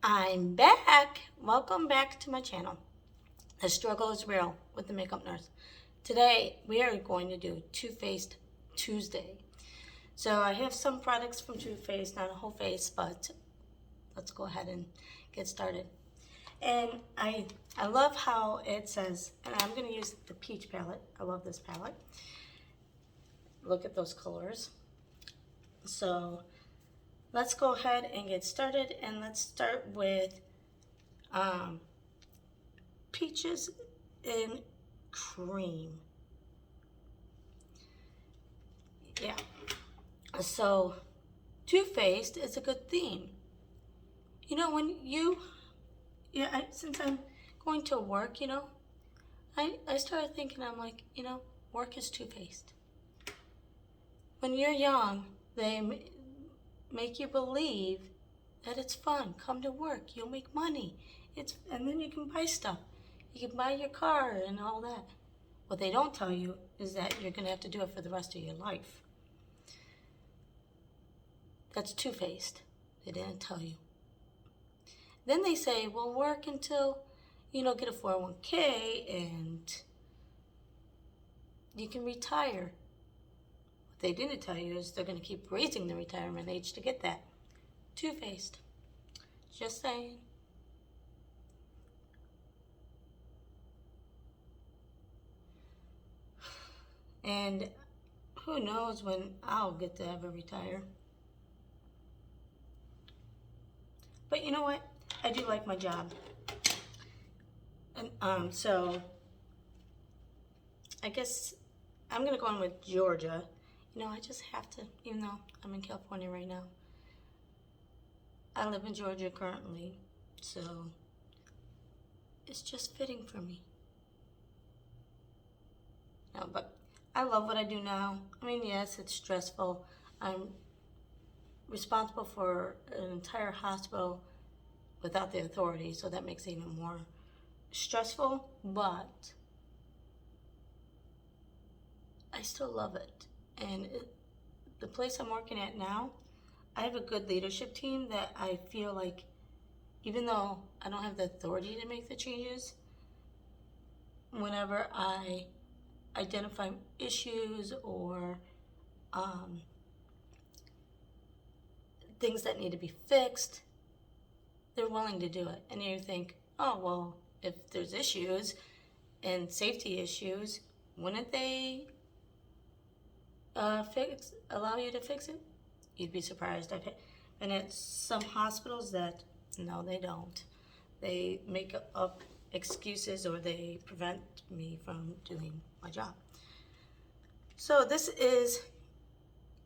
I'm back. Welcome back to my channel. The struggle is real with the makeup nurse. Today we are going to do Too Faced Tuesday. So I have some products from Too Faced, not a whole face, but let's go ahead and get started. And I love how it says, and I'm going to use the peach palette. I love this palette. Look at those colors. So let's go ahead and get started, and let's start with peaches in cream. Yeah. So Too Faced is a good theme. You know, when since I'm going to work, I started thinking, I'm like, work is two-faced. When you're young, they make you believe that it's fun. Come to work, you'll make money. And then you can buy stuff. You can buy your car and all that. What they don't tell you is that you're going to have to do it for the rest of your life. That's two-faced. They didn't tell you. Then they say, well, work until, get a 401k and you can retire. What they didn't tell you is they're going to keep raising the retirement age to get that. Two-faced. Just saying. And who knows when I'll get to ever retire. But you know what? I do like my job. And so I guess I'm gonna go in with Georgia. I just have to, even though I'm in California right now. I live in Georgia currently, so it's just fitting for me. No, but I love what I do now. I mean, yes, it's stressful. I'm responsible for an entire hospital without the authority, so that makes it even more stressful, but I still love it. And the place I'm working at now, I have a good leadership team that I feel like, even though I don't have the authority to make the changes, whenever I identify issues or things that need to be fixed, they're willing to do it. And you think, oh, well, if there's issues and safety issues, wouldn't they allow you to fix it? You'd be surprised. I've been at some hospitals that, no, they don't. They make up excuses or they prevent me from doing my job. So this is,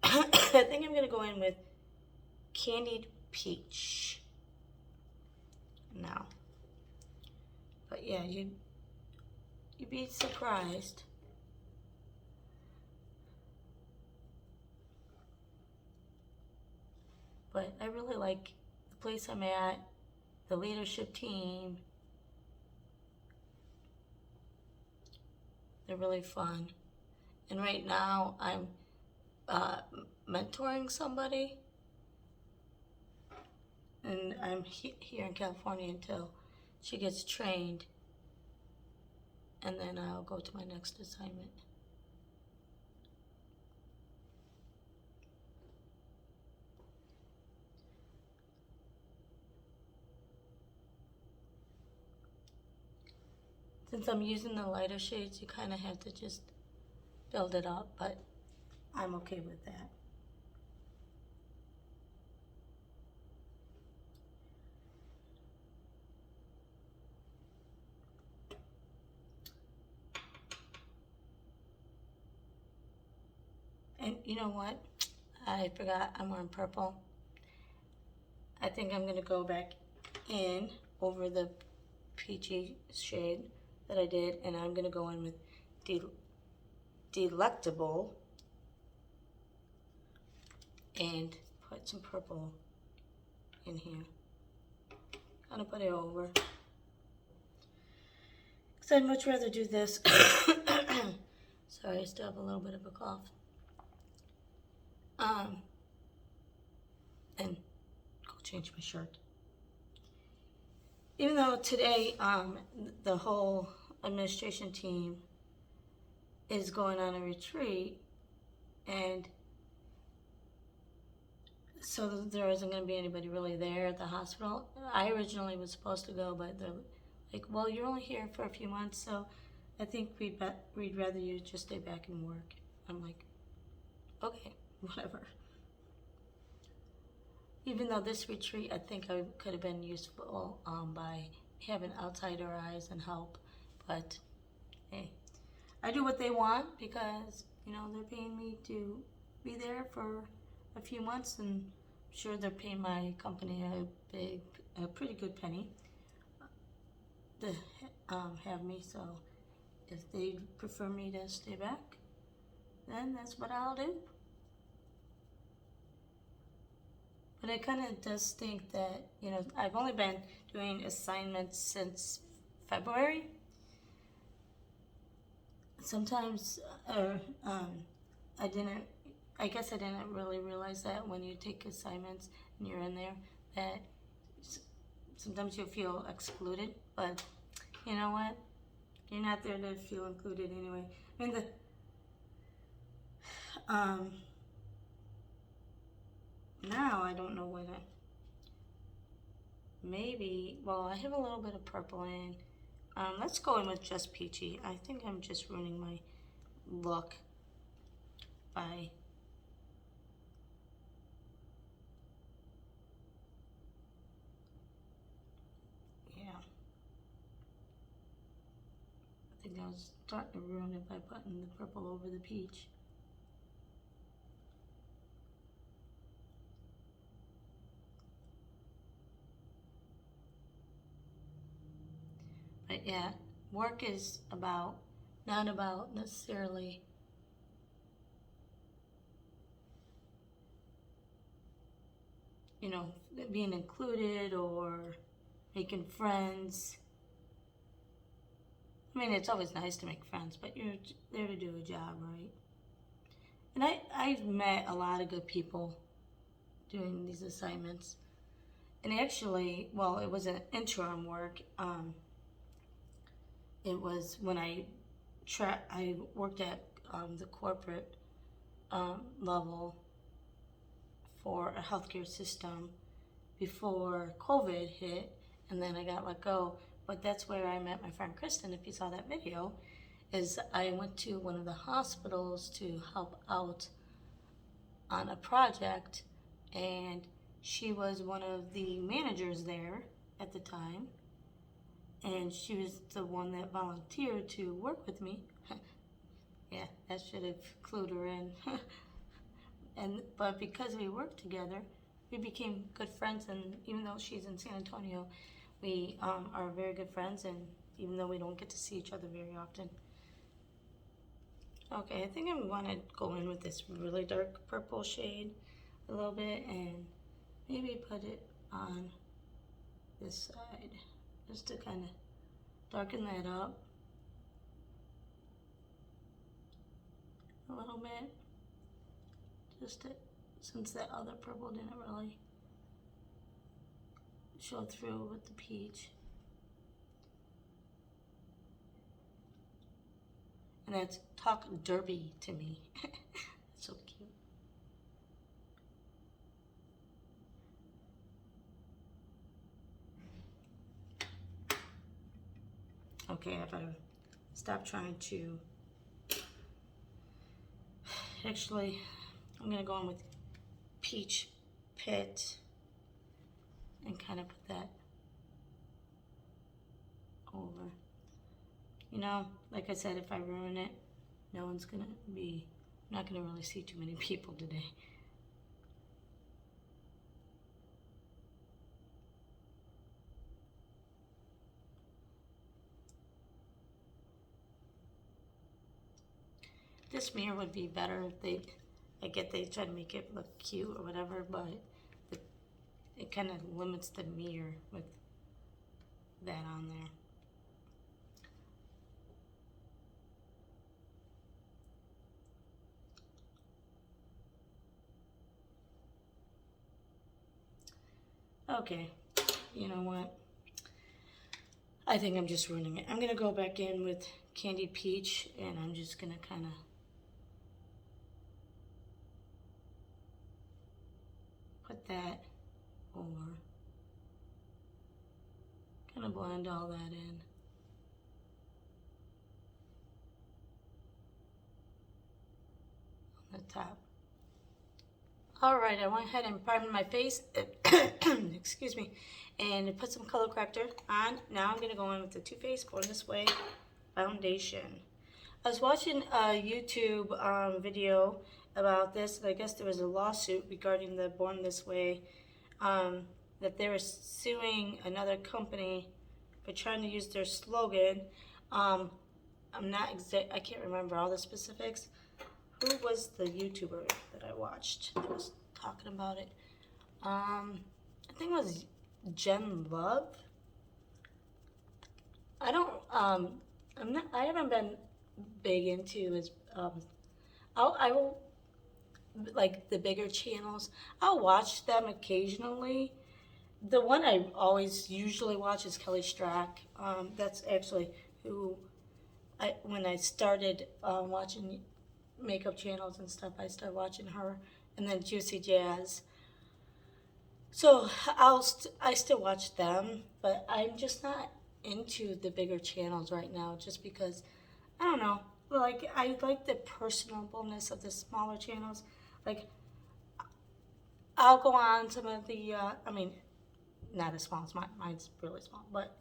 I think I'm going to go in with Candied Peach now. But yeah, you'd be surprised. But I really like the place I'm at, the leadership team. They're really fun. And right now I'm mentoring somebody. And I'm here in California until she gets trained. And then I'll go to my next assignment. Since I'm using the lighter shades, you kind of have to just build it up, but I'm okay with that. And you know what? I forgot I'm wearing purple. I think I'm going to go back in over the peachy shade that I did, and I'm going to go in with Delectable and put some purple in here. Kind of put it over. Because I'd much rather do this. Sorry, I still have a little bit of a cough. And go change my shirt. even though today the whole administration team is going on a retreat, and so there isn't going to be anybody really there at the hospital. I originally was supposed to go, but they're like, well, you're only here for a few months, so I think we'd rather you just stay back and work. I'm like, okay, whatever. Even though this retreat, I think I could have been useful by having outsider eyes and help, but hey, I do what they want because, you know, they're paying me to be there for a few months, and I'm sure they're paying my company a pretty good penny to have me. So if they prefer me to stay back, then that's what I'll do. But it kind of does stink that, you know, I've only been doing assignments since February. Sometimes, I guess I didn't really realize that when you take assignments and you're in there, that sometimes you feel excluded. But you know what? You're not there to feel included anyway. I mean, now I don't know whether, maybe, well, I have a little bit of purple in. Let's go in with just peachy. I think I'm just ruining my look by I think I was starting to ruin it by putting the purple over the peach. But yeah, work is not about necessarily being included or making friends. I mean, it's always nice to make friends, but you're there to do a job, right? And I've met a lot of good people doing these assignments. And actually, well, it was an interim work. It was when I worked at the corporate level for a healthcare system before COVID hit, and then I got let go. But that's where I met my friend Kristen. If you saw that video, is I went to one of the hospitals to help out on a project, and she was one of the managers there at the time, and she was the one that volunteered to work with me. Yeah, that should have clued her in. But because we worked together, we became good friends, and even though she's in San Antonio, we are very good friends, and even though we don't get to see each other very often. Okay, I think I'm going to go in with this really dark purple shade a little bit, and maybe put it on this side just to kind of darken that up a little bit, since that other purple didn't really show through with the peach. And that's talk derby to me. That's so cute. Okay, if I stop trying to, actually, I'm gonna go in with Peach Pit and kind of put that over. You know, like I said, if I ruin it, I'm not gonna really see too many people today. This mirror would be better if they try to make it look cute or whatever, but it kind of limits the mirror with that on there. Okay, you know what? I think I'm just ruining it. I'm going to go back in with Candied Peach, and I'm just going to kind of put that over. Kind of blend all that in. On the top. Alright, I went ahead and primed my face, excuse me, and put some color corrector on. Now I'm going to go in with the Too Faced Born This Way foundation. I was watching a YouTube video about this, and I guess there was a lawsuit regarding the Born This Way, that they were suing another company for trying to use their slogan. I can't remember all the specifics. Who was the YouTuber that I watched that was talking about it? I think it was Jen Love. I haven't been big into his, I will, like the bigger channels, I'll watch them occasionally. The one I always usually watch is Kelly Strack. That's actually who, when I started watching makeup channels and stuff, I started watching her, and then Juicy Jazz. So I still watch them, but I'm just not into the bigger channels right now, just because, I don't know, like I like the personableness of the smaller channels. Like I'll go on some of the, not as small as mine. Mine's really small, but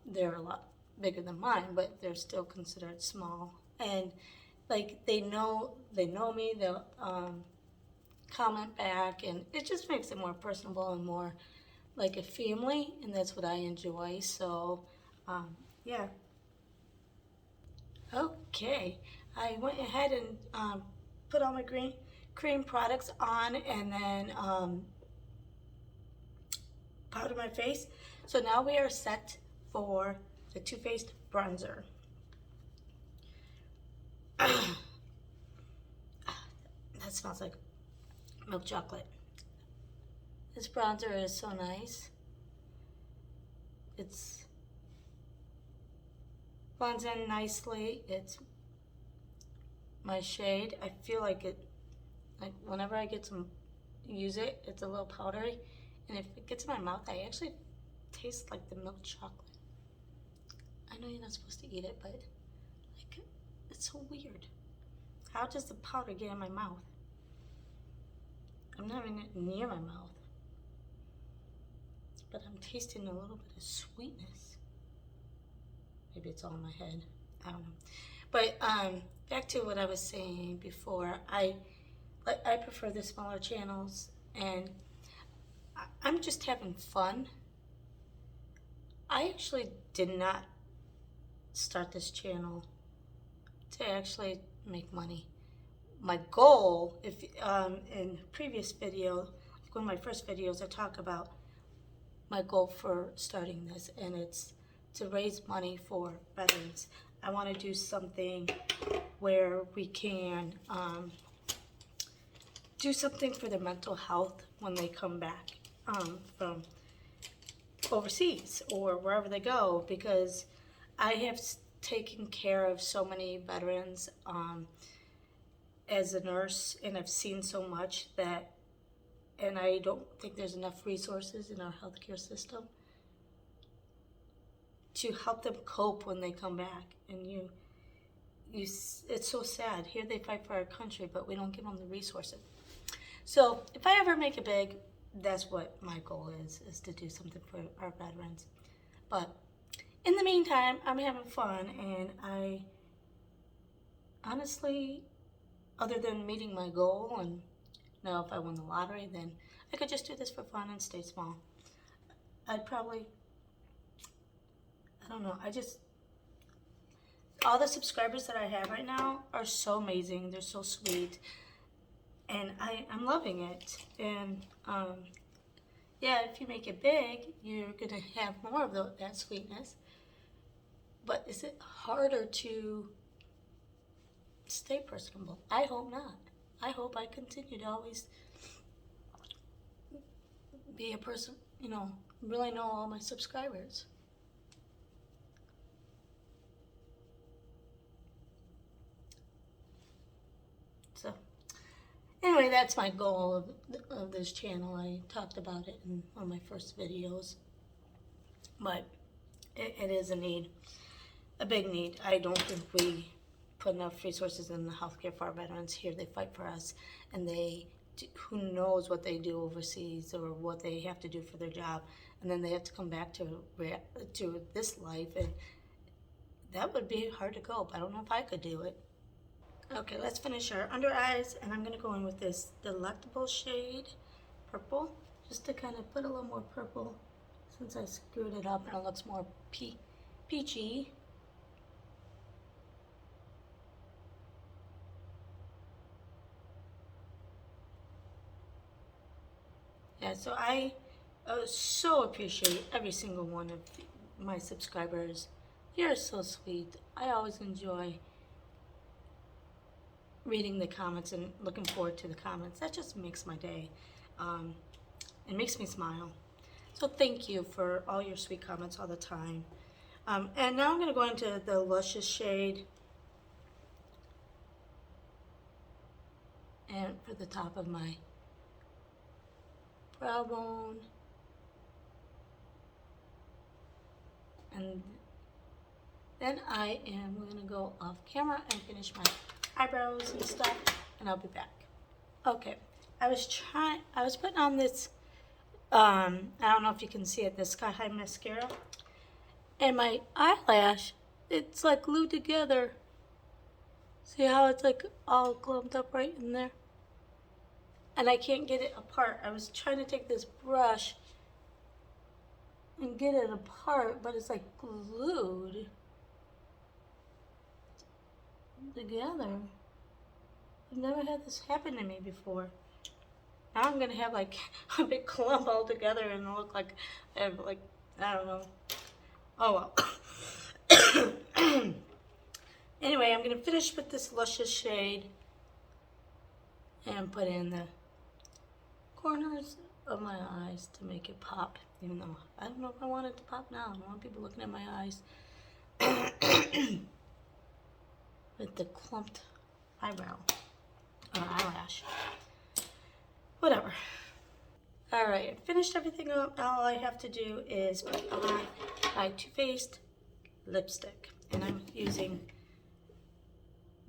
they're a lot bigger than mine, but they're still considered small. And like they know me, they'll comment back, and it just makes it more personable and more like a family, and that's what I enjoy. So yeah. Okay, I went ahead and put all my cream products on, and then powder my face. So now we are set for the Too Faced bronzer. That smells like milk chocolate. This bronzer is so nice. It's blends in nicely. It's my shade. I feel like whenever I use it, it's a little powdery. And if it gets in my mouth, I actually taste like the milk chocolate. I know you're not supposed to eat it, but like, it's so weird. How does the powder get in my mouth? I'm not even near my mouth, but I'm tasting a little bit of sweetness. Maybe it's all in my head. I don't know. But back to what I was saying before. I prefer the smaller channels, and I'm just having fun. I actually did not start this channel to actually make money. My goal, if in previous video, one of my first videos, I talk about my goal for starting this, and it's to raise money for veterans. I want to do something where we can do something for their mental health when they come back from overseas or wherever they go, because I have taken care of so many veterans as a nurse, and I've seen so much that, and I don't think there's enough resources in our healthcare system to help them cope when they come back. And it's so sad. Here they fight for our country, but we don't give them the resources. So if I ever make it big, that's what my goal is to do something for our veterans. But in the meantime, I'm having fun, and I honestly, other than meeting my goal, and now if I won the lottery, then I could just do this for fun and stay small. I'd probably, I don't know, all the subscribers that I have right now are so amazing. They're so sweet, and I'm loving it. And yeah, if you make it big, you're gonna have more of that sweetness. But is it harder to stay personable? I hope not. I hope I continue to always be a person, really know all my subscribers. Anyway, that's my goal of this channel. I talked about it in one of my first videos. But it is a need, a big need. I don't think we put enough resources in the healthcare for our veterans here. They fight for us, and who knows what they do overseas or what they have to do for their job, and then they have to come back to this life, and that would be hard to cope. I don't know if I could do it. Okay, let's finish our under eyes, and I'm going to go in with this delectable shade, purple, just to kind of put a little more purple since I screwed it up and it looks more peachy. Yeah, so I so appreciate every single one of my subscribers. You're so sweet. I always enjoy reading the comments and looking forward to the comments. That just makes my day. It makes me smile. So thank you for all your sweet comments all the time. And now I'm going to go into the Luscious shade. And for the top of my brow bone. And then I am going to go off camera and finish my eyebrows and stuff, and I'll be back. Okay, I was putting on this, I don't know if you can see it, this Sky High mascara, and my eyelash, it's like glued together. See how it's like all clumped up right in there? And I can't get it apart. I was trying to take this brush and get it apart, but it's like glued together. I've never had this happen to me before. Now I'm gonna have like a big clump all together and it'll look like I have like, I don't know. Oh well. Anyway, I'm gonna finish with this Luscious shade and put in the corners of my eyes to make it pop, even though I don't know if I want it to pop now. I don't want people looking at my eyes with the clumped eyebrow or eyelash. Whatever. Alright, I finished everything up. All I have to do is put on my Too Faced lipstick. And I'm using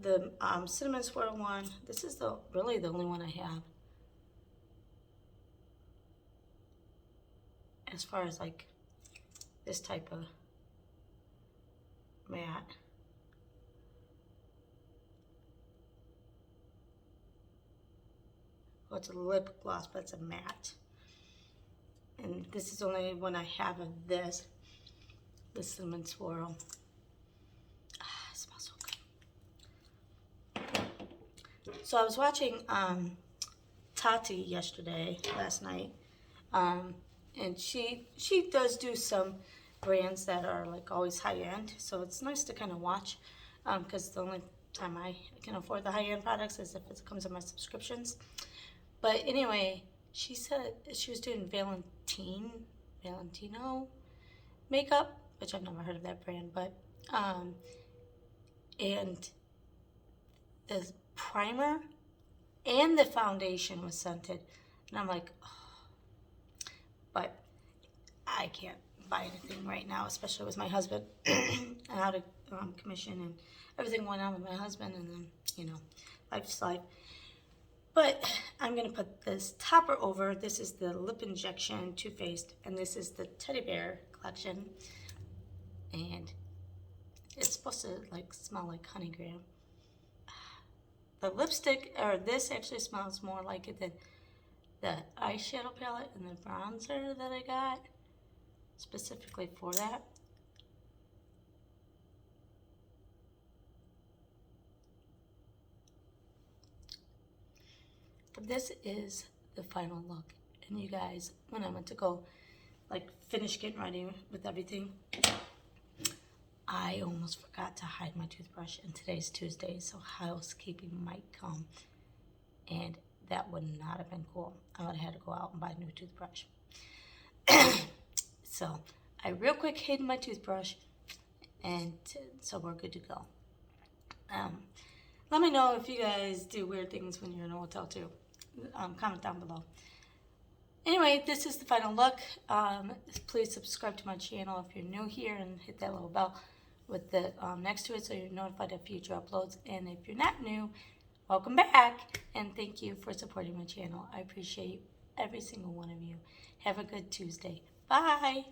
the Cinnamon Swirl one. This is really the only one I have. As far as like this type of matte. Well, it's a lip gloss, but it's a matte. And this is the only one I have of this. The Cinnamon Swirl. Ah, it smells so good. So I was watching Tati last night. And she does do some brands that are like always high end. So it's nice to kind of watch because the only time I can afford the high end products is if it comes in my subscriptions. But anyway, she said she was doing Valentino makeup, which I've never heard of that brand, but and the primer and the foundation was scented, and I'm like, oh, but I can't buy anything right now, especially with my husband and out of commission and everything going on with my husband, and then life's life. But I'm going to put this topper over. This is the Lip Injection Too Faced, and this is the Teddy Bear collection. And it's supposed to like smell like honeygraham. The lipstick, or this actually smells more like it than the eyeshadow palette and the bronzer that I got specifically for that. But this is the final look. And you guys, when I went to go finish getting ready with everything, I almost forgot to hide my toothbrush, and today's Tuesday, so housekeeping might come, and that would not have been cool. I would have had to go out and buy a new toothbrush. So I real quick hid my toothbrush, and so we're good to go. Let me know if you guys do weird things when you're in a hotel too. Comment down below. Anyway, this is the final look. Please subscribe to my channel if you're new here and hit that little bell with the next to it so you're notified of future uploads. And if you're not new, welcome back, and thank you for supporting my channel. I appreciate every single one of you. Have a good Tuesday. Bye.